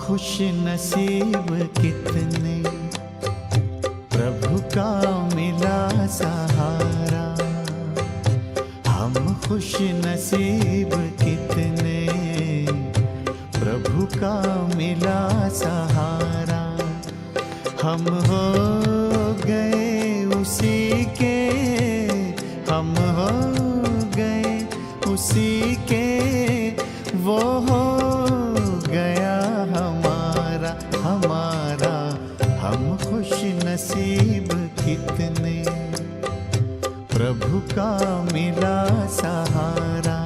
खुश नसीब कितने, प्रभु का मिला सहारा। हम खुश नसीब कितने, प्रभु का मिला सहारा। हम हो गए उसी के, हम हो गए उसी के, वो हो गया हमारा हमारा। हम खुश नसीब कितने, प्रभु का मिला सहारा।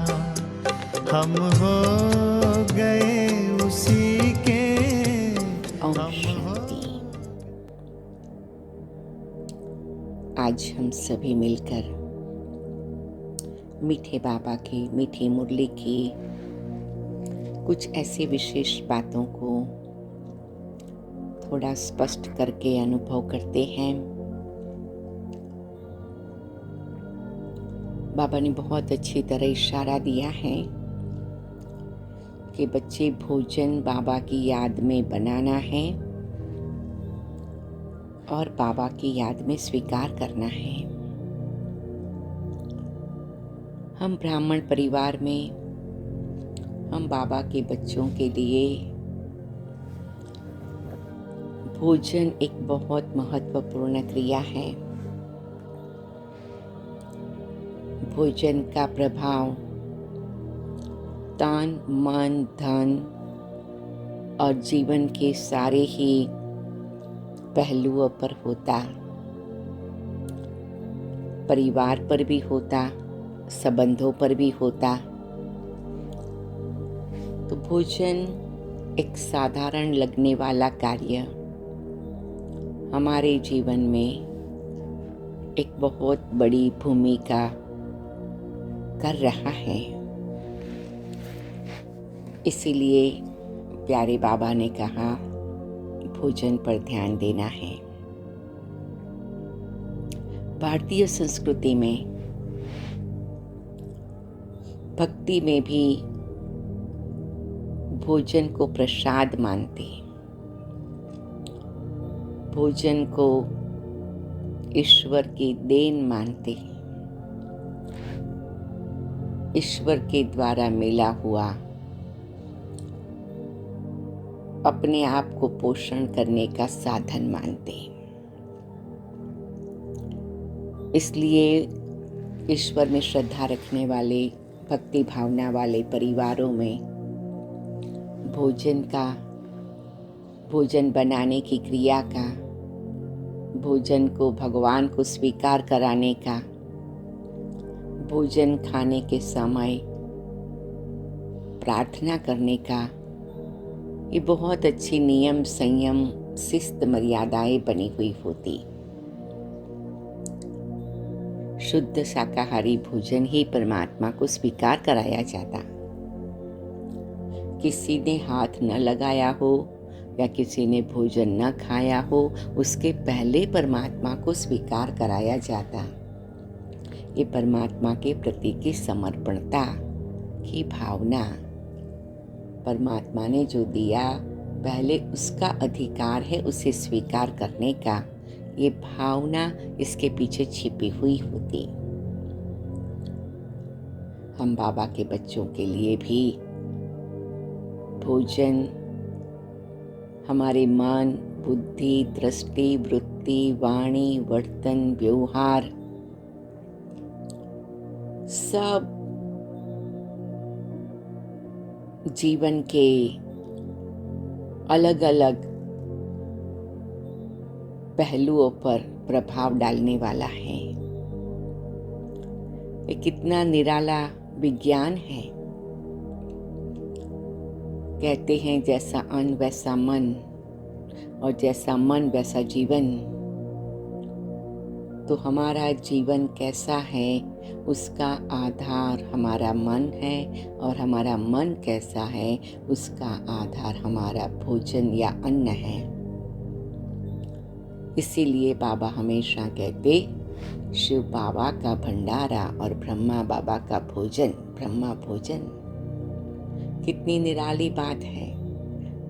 हम हो गए उसी के, ओम हम हो। शांति। आज हम सभी मिलकर मीठे बाबा की मीठी मुरली की कुछ ऐसी विशेष बातों को थोड़ा स्पष्ट करके अनुभव करते हैं। बाबा ने बहुत अच्छी तरह इशारा दिया है कि बच्चे भोजन बाबा की याद में बनाना है और बाबा की याद में स्वीकार करना है। हम ब्राह्मण परिवार में हम बाबा के बच्चों के लिए भोजन एक बहुत महत्वपूर्ण क्रिया है। भोजन का प्रभाव तन, मन, धन और जीवन के सारे ही पहलुओं पर होता, परिवार पर भी होता, संबंधों पर भी होता। तो भोजन एक साधारण लगने वाला कार्य हमारे जीवन में एक बहुत बड़ी भूमिका कर रहा है। इसीलिए प्यारे बाबा ने कहा भोजन पर ध्यान देना है। भारतीय संस्कृति में भक्ति में भी भोजन को प्रसाद मानते, भोजन को ईश्वर की देन मानते, ईश्वर के द्वारा मिला हुआ अपने आप को पोषण करने का साधन मानते। इसलिए ईश्वर में श्रद्धा रखने वाले, भक्ति भावना वाले परिवारों में भोजन बनाने की क्रिया का, भोजन को भगवान को स्वीकार कराने का, भोजन खाने के समय प्रार्थना करने का, ये बहुत अच्छी नियम, संयम, शिस्त, मर्यादाएं बनी हुई होती। शुद्ध शाकाहारी भोजन ही परमात्मा को स्वीकार कराया जाता। किसी ने हाथ न लगाया हो या किसी ने भोजन न खाया हो, उसके पहले परमात्मा को स्वीकार कराया जाता। ये परमात्मा के प्रति की समर्पणता की भावना, परमात्मा ने जो दिया पहले उसका अधिकार है उसे स्वीकार करने का, ये भावना इसके पीछे छिपी हुई होती। हम बाबा के बच्चों के लिए भी भोजन हमारे मन, बुद्धि, दृष्टि, वृत्ति, वाणी, वर्तन, व्यवहार सब जीवन के अलग अलग पहलुओं पर प्रभाव डालने वाला है। ये कितना निराला विज्ञान है। कहते हैं जैसा अन्न वैसा मन, और जैसा मन वैसा जीवन। तो हमारा जीवन कैसा है उसका आधार हमारा मन है, और हमारा मन कैसा है उसका आधार हमारा भोजन या अन्न है। इसीलिए बाबा हमेशा कहते, शिव बाबा का भंडारा और ब्रह्मा बाबा का भोजन, ब्रह्मा भोजन। कितनी निराली बात है।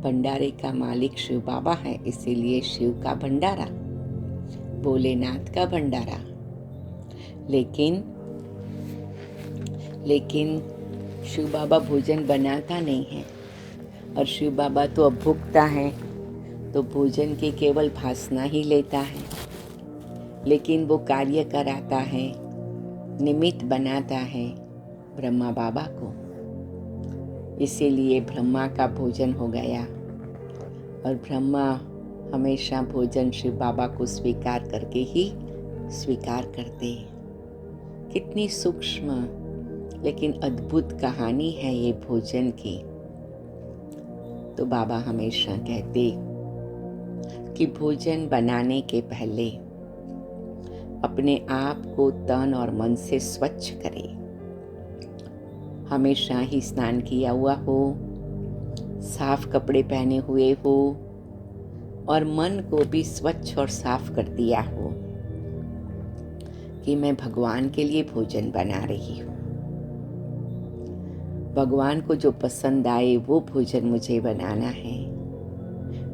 भंडारे का मालिक शिव बाबा है, इसीलिए शिव का भंडारा, भोलेनाथ का भंडारा। लेकिन शिव बाबा भोजन बनाता नहीं है, और शिव बाबा तो अब भुगता है, तो भोजन की केवल भासना ही लेता है, लेकिन वो कार्य कराता है, निमित्त बनाता है ब्रह्मा बाबा को। इसीलिए ब्रह्मा का भोजन हो गया, और ब्रह्मा हमेशा भोजन शिव बाबा को स्वीकार करके ही स्वीकार करते हैं। कितनी सूक्ष्म लेकिन अद्भुत कहानी है ये भोजन की। तो बाबा हमेशा कहते कि भोजन बनाने के पहले अपने आप को तन और मन से स्वच्छ करें। हमेशा ही स्नान किया हुआ हो, साफ कपड़े पहने हुए हो, और मन को भी स्वच्छ और साफ कर दिया हो कि मैं भगवान के लिए भोजन बना रही हूँ। भगवान को जो पसंद आए वो भोजन मुझे बनाना है,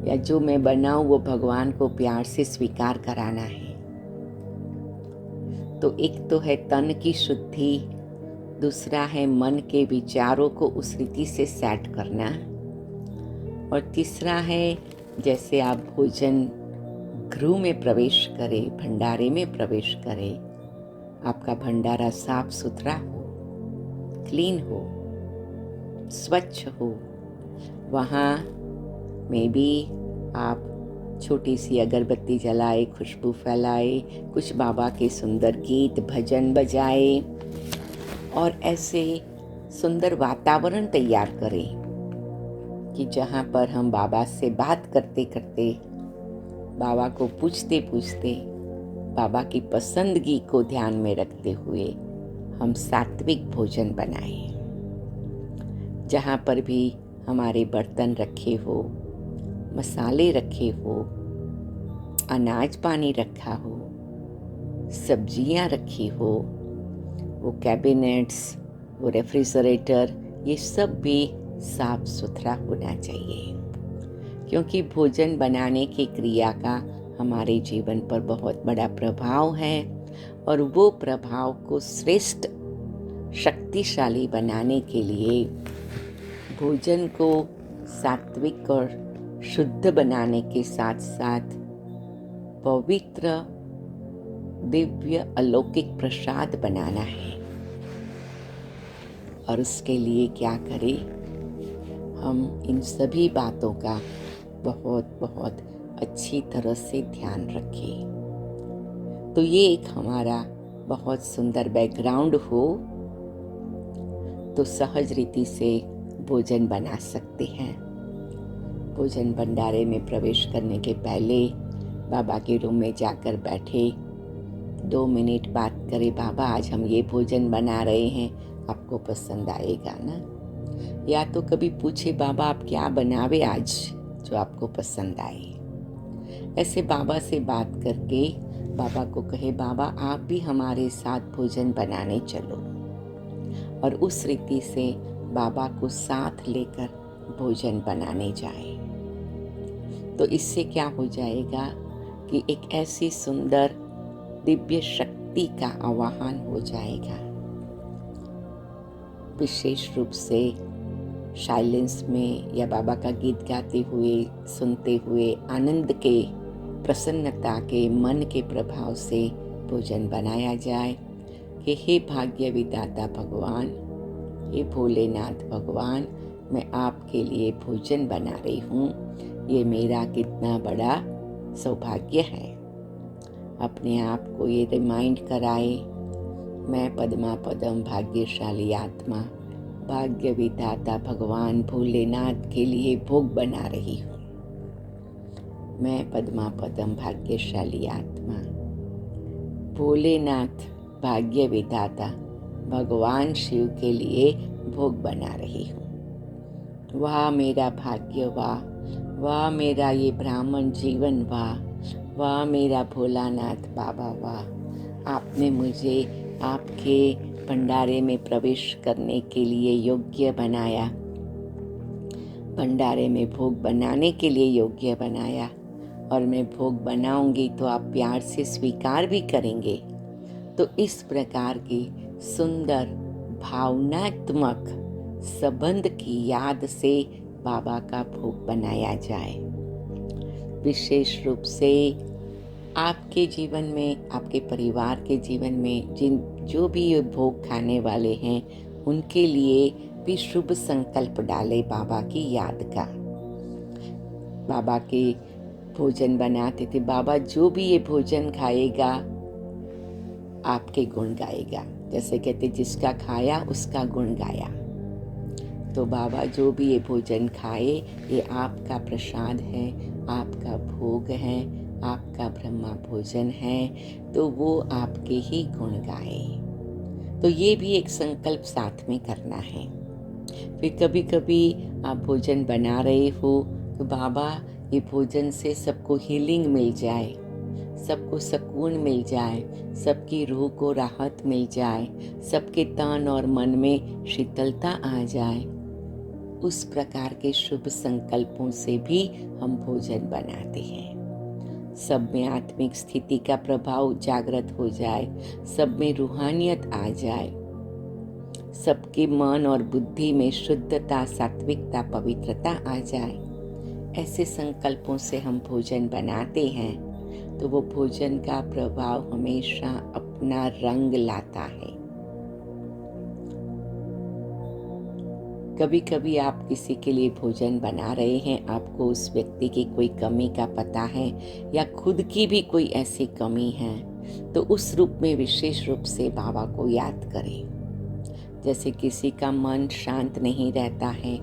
या जो मैं बनाऊं वो भगवान को प्यार से स्वीकार कराना है। तो एक तो है तन की शुद्धि, दूसरा है मन के विचारों को उस रीति से सेट करना, और तीसरा है जैसे आप भोजन गृह में प्रवेश करें, भंडारे में प्रवेश करें, आपका भंडारा साफ सुथरा हो, क्लीन हो, स्वच्छ हो। वहाँ में भी आप छोटी सी अगरबत्ती जलाए, खुशबू फैलाए, कुछ बाबा के सुंदर गीत भजन बजाए, और ऐसे सुंदर वातावरण तैयार करें कि जहाँ पर हम बाबा से बात करते करते, बाबा को पूछते पूछते, बाबा की पसंदगी को ध्यान में रखते हुए हम सात्विक भोजन बनाएं। जहाँ पर भी हमारे बर्तन रखे हो, मसाले रखे हो, अनाज पानी रखा हो, सब्जियाँ रखी हो, वो कैबिनेट्स, वो रेफ्रिजरेटर, ये सब भी साफ सुथरा होना चाहिए, क्योंकि भोजन बनाने की क्रिया का हमारे जीवन पर बहुत बड़ा प्रभाव है, और वो प्रभाव को श्रेष्ठ शक्तिशाली बनाने के लिए भोजन को सात्विक और शुद्ध बनाने के साथ साथ पवित्र दिव्य अलौकिक प्रसाद बनाना है। और उसके लिए क्या करें, हम इन सभी बातों का बहुत बहुत अच्छी तरह से ध्यान रखें। तो ये एक हमारा बहुत सुंदर बैकग्राउंड हो तो सहज रीति से भोजन बना सकते हैं। भोजन भंडारे में प्रवेश करने के पहले बाबा के रूम में जाकर बैठे, 2 मिनट बात करें, बाबा आज हम ये भोजन बना रहे हैं, आपको पसंद आएगा ना? या तो कभी पूछे, बाबा आप क्या बनावे आज जो आपको पसंद आए। ऐसे बाबा से बात करके बाबा को कहे, बाबा आप भी हमारे साथ भोजन बनाने चलो, और उस रीति से बाबा को साथ लेकर भोजन बनाने जाए। तो इससे क्या हो जाएगा कि एक ऐसी सुंदर दिव्य शक्ति का आवाहन हो जाएगा। विशेष रूप से साइलेंस में या बाबा का गीत गाते हुए, सुनते हुए, आनंद के, प्रसन्नता के, मन के प्रभाव से भोजन बनाया जाए कि हे भाग्य विधाता भगवान, हे भोलेनाथ भगवान, मैं आपके लिए भोजन बना रही हूँ, ये मेरा कितना बड़ा सौभाग्य है। अपने आप को ये रिमाइंड कराए, मैं पद्मा पदम भाग्यशाली आत्मा भाग्य विधाता भगवान भोलेनाथ के लिए भोग बना रही हूँ। मैं पद्मा पदम भाग्यशाली आत्मा भोलेनाथ भाग्य विधाता भगवान शिव के लिए भोग बना रही हूँ। वाह मेरा भाग्य, वाह वाह मेरा ये ब्राह्मण जीवन, वाह वाह मेरा भोलानाथ बाबा, वाह आपने मुझे आपके भंडारे में प्रवेश करने के लिए योग्य बनाया। भंडारे में भोग बनाने के लिए योग्य बनाया और मैं भोग बनाऊंगी तो आप प्यार से स्वीकार भी करेंगे। तो इस प्रकार की सुंदर भावनात्मक संबंध की याद से बाबा का भोग बनाया जाए। विशेष रूप से आपके जीवन में, आपके परिवार के जीवन में जो भी ये भोग खाने वाले हैं उनके लिए भी शुभ संकल्प डाले बाबा की याद का। बाबा के भोजन बनाते थे, बाबा जो भी ये भोजन खाएगा आपके गुण गाएगा। जैसे कहते जिसका खाया उसका गुण गाया। तो बाबा जो भी ये भोजन खाए ये आपका प्रसाद है, आपका भोग है, आपका ब्रह्मा भोजन है, तो वो आपके ही गुण गाए। तो ये भी एक संकल्प साथ में करना है। फिर कभी कभी आप भोजन बना रहे हो तो बाबा ये भोजन से सबको हीलिंग मिल जाए, सबको सुकून मिल जाए, सबकी रूह को राहत मिल जाए, सबके तन और मन में शीतलता आ जाए। उस प्रकार के शुभ संकल्पों से भी हम भोजन बनाते हैं। सब में आत्मिक स्थिति का प्रभाव जागृत हो जाए, सब में रूहानियत आ जाए, सबके मन और बुद्धि में शुद्धता, सात्विकता, पवित्रता आ जाए। ऐसे संकल्पों से हम भोजन बनाते हैं तो वो भोजन का प्रभाव हमेशा अपना रंग लाता है। कभी कभी आप किसी के लिए भोजन बना रहे हैं, आपको उस व्यक्ति की कोई कमी का पता है या खुद की भी कोई ऐसी कमी है, तो उस रूप में विशेष रूप से बाबा को याद करें। जैसे किसी का मन शांत नहीं रहता है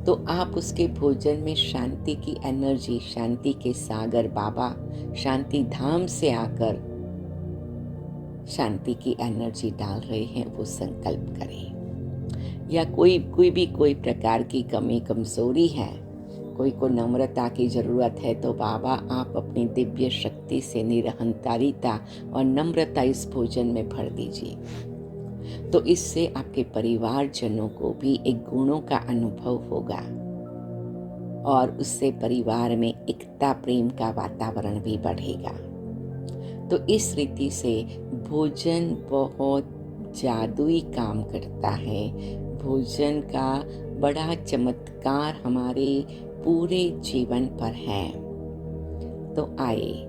तो आप उसके भोजन में शांति की एनर्जी, शांति के सागर बाबा शांति धाम से आकर शांति की एनर्जी डाल रहे हैं, वो संकल्प करें। या कोई प्रकार की कमी कमजोरी है, कोई को नम्रता की जरूरत है, तो बाबा आप अपनी दिव्य शक्ति से निरहंकारिता और नम्रता इस भोजन में भर दीजिए। तो इससे आपके परिवारजनों को भी एक गुणों का अनुभव होगा और उससे परिवार में एकता, प्रेम का वातावरण भी बढ़ेगा। तो इस रीति से भोजन बहुत जादुई काम करता है। भोजन का बड़ा चमत्कार हमारे पूरे जीवन पर है। तो आइए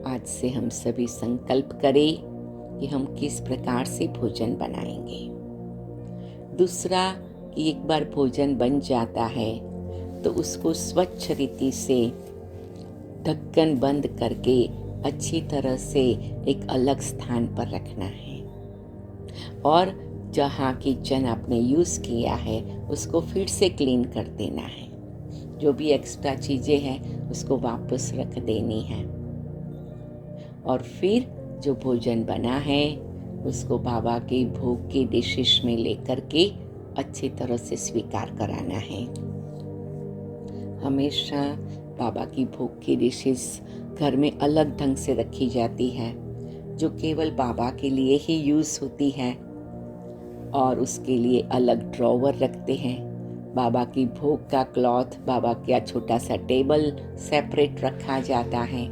आज से हम सभी संकल्प करें कि हम किस प्रकार से भोजन बनाएंगे। दूसरा कि एक बार भोजन बन जाता है तो उसको स्वच्छ रीति से ढक्कन बंद करके अच्छी तरह से एक अलग स्थान पर रखना है और जहाँ किचन आपने यूज़ किया है उसको फिर से क्लीन कर देना है। जो भी एक्स्ट्रा चीज़ें हैं उसको वापस रख देनी है और फिर जो भोजन बना है उसको बाबा के भोग की डिशेस में लेकर के अच्छी तरह से स्वीकार कराना है। हमेशा बाबा की भोग की डिशेस घर में अलग ढंग से रखी जाती है, जो केवल बाबा के लिए ही यूज़ होती है और उसके लिए अलग ड्रॉवर रखते हैं। बाबा की भोग का क्लॉथ, बाबा का छोटा सा टेबल सेपरेट रखा जाता है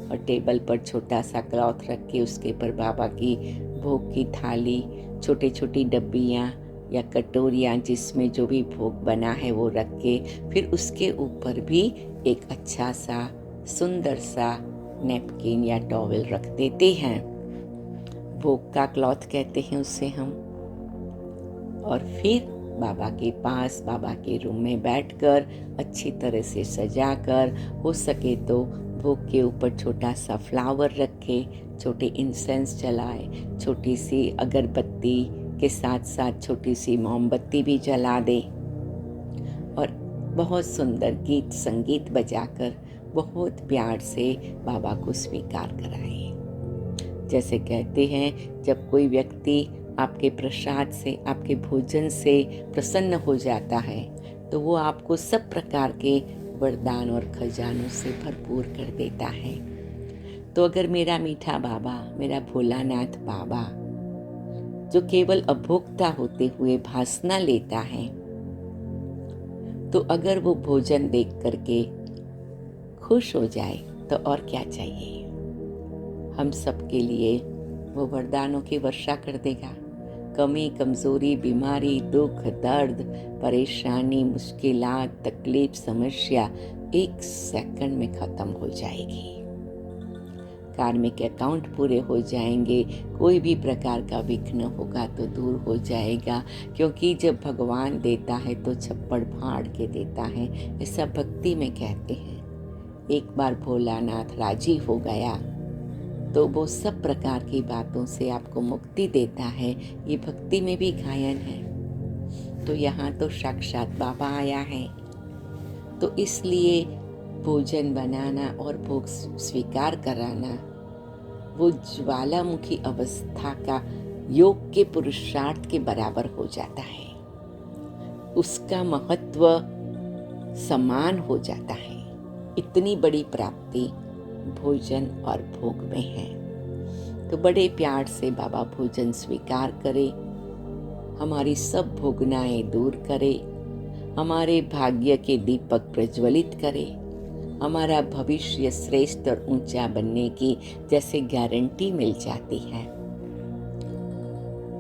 और टेबल पर छोटा सा क्लॉथ रख के उसके पर बाबा की भोग की थाली, छोटी छोटी डब्बियाँ या कटोरियाँ जिसमें जो भी भोग बना है वो रख के फिर उसके ऊपर भी एक अच्छा सा सुंदर सा नैपकिन या टॉवेल रख देते हैं। भोग का क्लॉथ कहते हैं उससे हम। और फिर बाबा के पास, बाबा के रूम में बैठकर अच्छी तरह से सजाकर, हो सके तो भोग के ऊपर छोटा सा फ्लावर रखे, छोटे इंसेंस जलाए, छोटी सी अगरबत्ती के साथ साथ छोटी सी मोमबत्ती भी जला दे और बहुत सुंदर गीत संगीत बजाकर बहुत प्यार से बाबा को स्वीकार कराए। जैसे कहते हैं जब कोई व्यक्ति आपके प्रसाद से, आपके भोजन से प्रसन्न हो जाता है तो वो आपको सब प्रकार के वरदान और खजानों से भरपूर कर देता है। तो अगर मेरा मीठा बाबा, मेरा भोलानाथ बाबा जो केवल अभोक्ता होते हुए भासना लेता है, तो अगर वो भोजन देख करके खुश हो जाए तो और क्या चाहिए। हम सबके लिए वो वरदानों की वर्षा कर देगा। कमी, कमजोरी, बीमारी, दुख, दर्द, परेशानी, मुश्किलात, तकलीफ, समस्या 1 सेकंड में खत्म हो जाएगी। कार्मिक अकाउंट पूरे हो जाएंगे, कोई भी प्रकार का विघ्न होगा तो दूर हो जाएगा, क्योंकि जब भगवान देता है तो छप्पड़ फाड़ के देता है, ऐसा भक्ति में कहते हैं। एक बार भोलानाथ राजी हो गया तो वो सब प्रकार की बातों से आपको मुक्ति देता है। ये भक्ति में भी गायन है। तो यहाँ तो साक्षात बाबा आया है, तो इसलिए भोजन बनाना और भोग स्वीकार कराना वो ज्वालामुखी अवस्था का योग के पुरुषार्थ के बराबर हो जाता है। उसका महत्व समान हो जाता है। इतनी बड़ी प्राप्ति भोजन और भोग में है। तो बड़े प्यार से बाबा भोजन स्वीकार करे, हमारी सब भोगनाएं दूर करे, हमारे भाग्य के दीपक प्रज्वलित करे, हमारा भविष्य श्रेष्ठ और ऊंचा बनने की जैसे गारंटी मिल जाती है।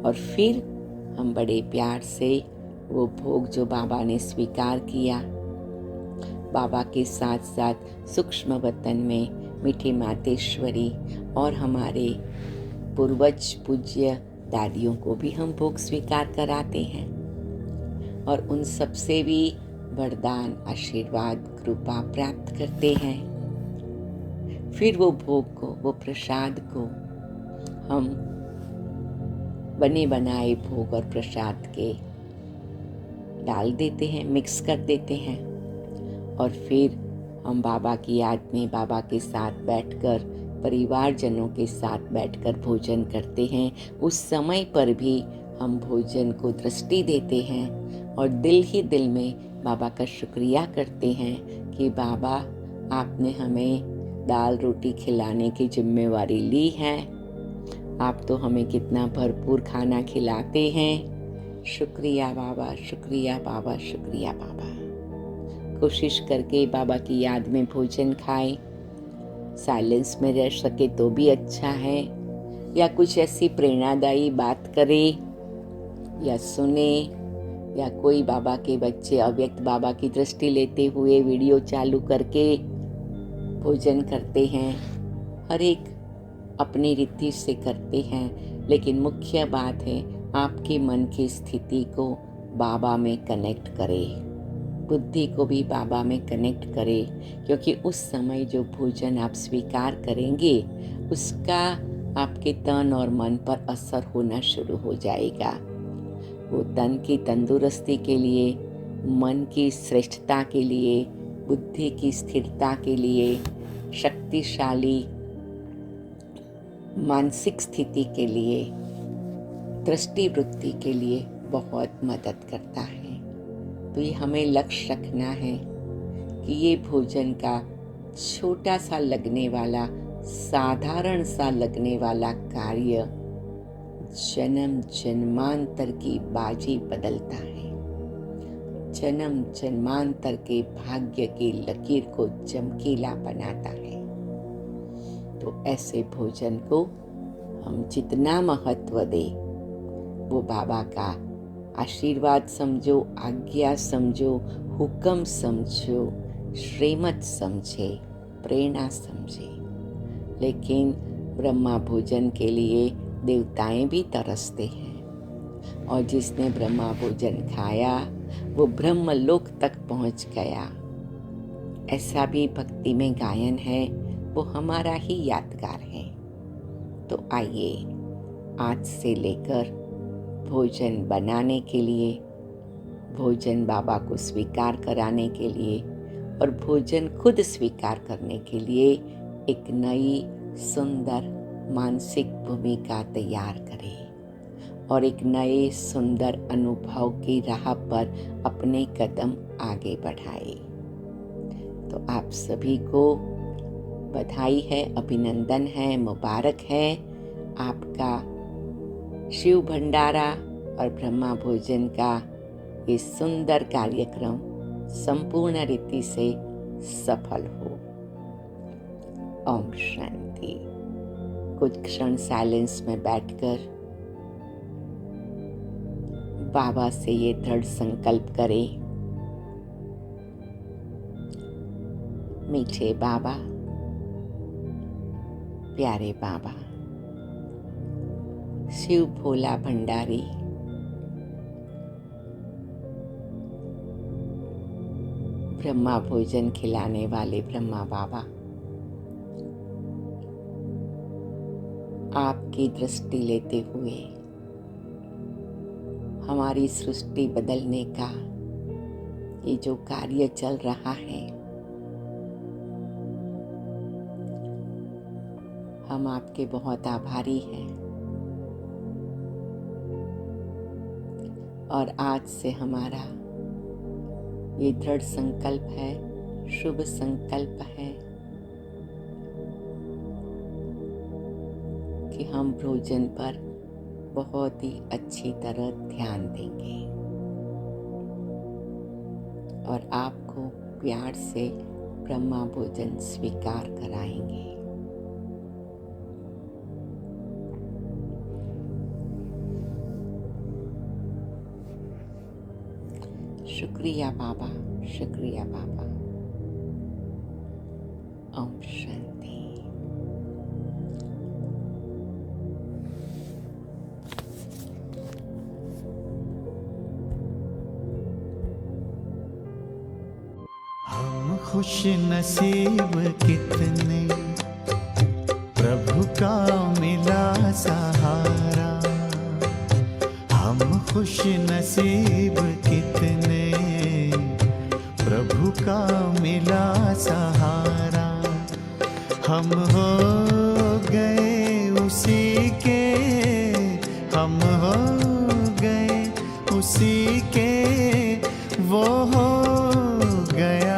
और फिर हम बड़े प्यार से वो भोग जो बाबा ने स्वीकार किया, बाबा के साथ साथ सूक्ष्म वतन में मीठी मातेश्वरी और हमारे पूर्वज पूज्य दादियों को भी हम भोग स्वीकार कराते हैं और उन सब से भी वरदान, आशीर्वाद, कृपा प्राप्त करते हैं। फिर वो भोग को, वो प्रसाद को हम बने बनाए भोग और प्रसाद के डाल देते हैं, मिक्स कर देते हैं और फिर हम बाबा की याद में बाबा के साथ बैठकर, परिवारजनों के साथ बैठकर भोजन करते हैं। उस समय पर भी हम भोजन को दृष्टि देते हैं और दिल ही दिल में बाबा का शुक्रिया करते हैं कि बाबा आपने हमें दाल रोटी खिलाने की जिम्मेवारी ली है। आप तो हमें कितना भरपूर खाना खिलाते हैं। शुक्रिया बाबा, शुक्रिया बाबा, शुक्रिया बाबा। कोशिश करके बाबा की याद में भोजन खाएं। साइलेंस में रह सके तो भी अच्छा है, या कुछ ऐसी प्रेरणादायी बात करें या सुने, या कोई बाबा के बच्चे अव्यक्त बाबा की दृष्टि लेते हुए वीडियो चालू करके भोजन करते हैं। हर एक अपनी रीति से करते हैं, लेकिन मुख्य बात है आपके मन की स्थिति को बाबा में कनेक्ट करें, बुद्धि को भी बाबा में कनेक्ट करें, क्योंकि उस समय जो भोजन आप स्वीकार करेंगे उसका आपके तन और मन पर असर होना शुरू हो जाएगा। वो तन की तंदुरुस्ती के लिए, मन की श्रेष्ठता के लिए, बुद्धि की स्थिरता के लिए, शक्तिशाली मानसिक स्थिति के लिए, दृष्टि वृत्ति के लिए बहुत मदद करता है। तो ये हमें लक्ष्य रखना है कि ये भोजन का छोटा सा लगने वाला, साधारण सा लगने वाला कार्य जन्म जन्मांतर की बाजी बदलता है, जन्म जन्मांतर के भाग्य की लकीर को चमकीला बनाता है। तो ऐसे भोजन को हम जितना महत्व दें, वो बाबा का आशीर्वाद समझो, आज्ञा समझो, हुक्म समझो, श्रीमत समझे, प्रेरणा समझे। लेकिन ब्रह्मा भोजन के लिए देवताएं भी तरसते हैं, और जिसने ब्रह्मा भोजन खाया वो ब्रह्मलोक तक पहुंच गया। ऐसा भी भक्ति में गायन है, वो हमारा ही यादगार है। तो आइए आज से लेकर भोजन बनाने के लिए, भोजन बाबा को स्वीकार कराने के लिए और भोजन खुद स्वीकार करने के लिए एक नई सुंदर मानसिक भूमिका तैयार करें और एक नए सुंदर अनुभव की राह पर अपने कदम आगे बढ़ाएं। तो आप सभी को बधाई है, अभिनंदन है, मुबारक है। आपका शिव भंडारा और ब्रह्मा भोजन का ये सुंदर कार्यक्रम संपूर्ण रीति से सफल हो। ओम शांति। कुछ क्षण साइलेंस में बैठकर बाबा से ये दृढ़ संकल्प करें, मीठे बाबा, प्यारे बाबा, शिव भोला भंडारी, ब्रह्मा भोजन खिलाने वाले ब्रह्मा बाबा, आपकी दृष्टि लेते हुए हमारी सृष्टि बदलने का ये जो कार्य चल रहा है, हम आपके बहुत आभारी हैं। और आज से हमारा ये दृढ़ संकल्प है, शुभ संकल्प है कि हम भोजन पर बहुत ही अच्छी तरह ध्यान देंगे और आपको प्यार से ब्रह्मा भोजन स्वीकार कराएंगे। शुक्रिया बाबा, शुक्रिया बाबा। ओम शांति। हम खुश नसीब कितने, प्रभु का मिला सहारा। हम खुश नसीब कितने, प्रभु का मिला सहारा। हम हो गए उसी के, हम हो गए उसी के, वो हो गया